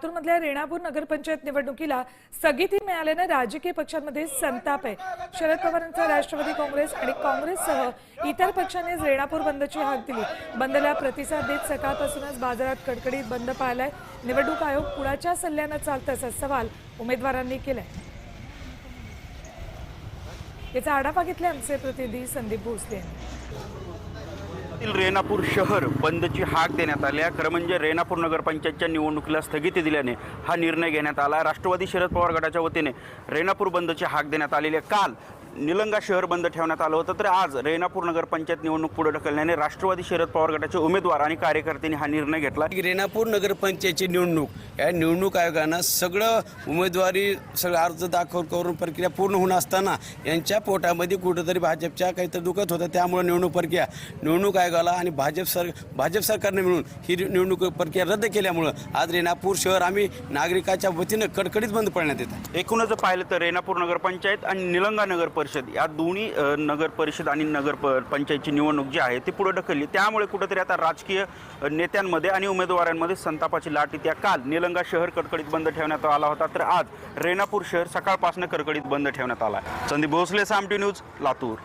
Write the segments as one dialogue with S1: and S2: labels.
S1: लातूरमधल्या रेणापूर नगरपंचायत निवडणुकीला स्थगिती मिळाल्याने राजकीय पक्षांमध्ये संताप आहे। शरद पवारांचा राष्ट्रवादी काँग्रेस आणि काँग्रेससह इतर पक्षांनी रेणापूर बंदची हाक दिली। बंदला प्रतिसाद देत सकाळपासूनच बाजारात कडकडीत बंद पाळलाय। निवडणूक आयोग कुणाच्या सल्ल्याने चालतं असा सवाल उमेदवारांनी केलाय। याचा आढावा घेतला आमचे प्रतिनिधी संदीप भोसले यांनी।
S2: रेणापूर शहर बंदची हाक देण्यात आली आहे। खरं म्हणजे रेणापूर नगरपंचायतच्या निवडणुकीला स्थगिती दिल्याने हा निर्णय घेण्यात आला। राष्ट्रवादी शरद पवार गटाच्या वतीने रेणापूर बंदची हाक देण्यात आलेली आहे। काल निलंगा शहर बंद ठेवण्यात आलं होतं, तर आज रेणापूर नगरपंचायत निवडणूक पुढे ढकलल्याने राष्ट्रवादी शरद पवार गटाचे उमेदवार आणि कार्यकर्त्यांनी हा निर्णय घेतला।
S3: रेणापूर नगरपंचायतची निवडणूक या निवडणूक आयोगानं सगळं उमेदवारी सगळं अर्ज दाखल करून प्रक्रिया पूर्ण होऊन असताना यांच्या पोटामध्ये कुठंतरी भाजपच्या काहीतरी दुखत होतं, त्यामुळे निवडणूक आयोगाला आणि भाजप सरकारने मिळून ही निवडणूक प्रक्रिया रद्द केल्यामुळं आज रेणापूर शहर आम्ही नागरिकाच्या वतीनं कडकडीत बंद पडण्यात येतं।
S2: एकूणच पाहिलं तर रेणापूर नगरपंचायत आणि निलंगा नगर परिषद या दोन्ही नगर परिषद आणि नगर पंचायतची निवडणूक जी आहे ती पुढे ढकलली। त्यामुळे कुठेतरी आता राजकीय नेत्यांमध्ये आणि उमेदवारांमध्ये संतापाची लाट येते। काल निलंगा शहर कडकडीत बंद ठेवण्यात आला होता, तर आज रेणापूर शहर सकाळपासून कडकडीत बंद ठेवण्यात आला आहे। संदीप भोसले, साम न्यूज, लातूर।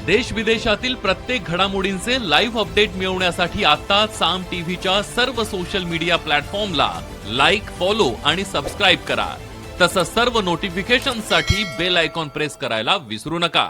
S4: देश विदेशातील प्रत्येक घडामोडींचे लाईव्ह अपडेट मिळवण्यासाठी आता साम टीव्हीच्या सर्व सोशल मीडिया प्लॅटफॉर्मला लाईक, फॉलो आणि सबस्क्राईब करा। तसंच सर्व नोटिफिकेशनसाठी बेल आयकॉन प्रेस करायला विसरू नका।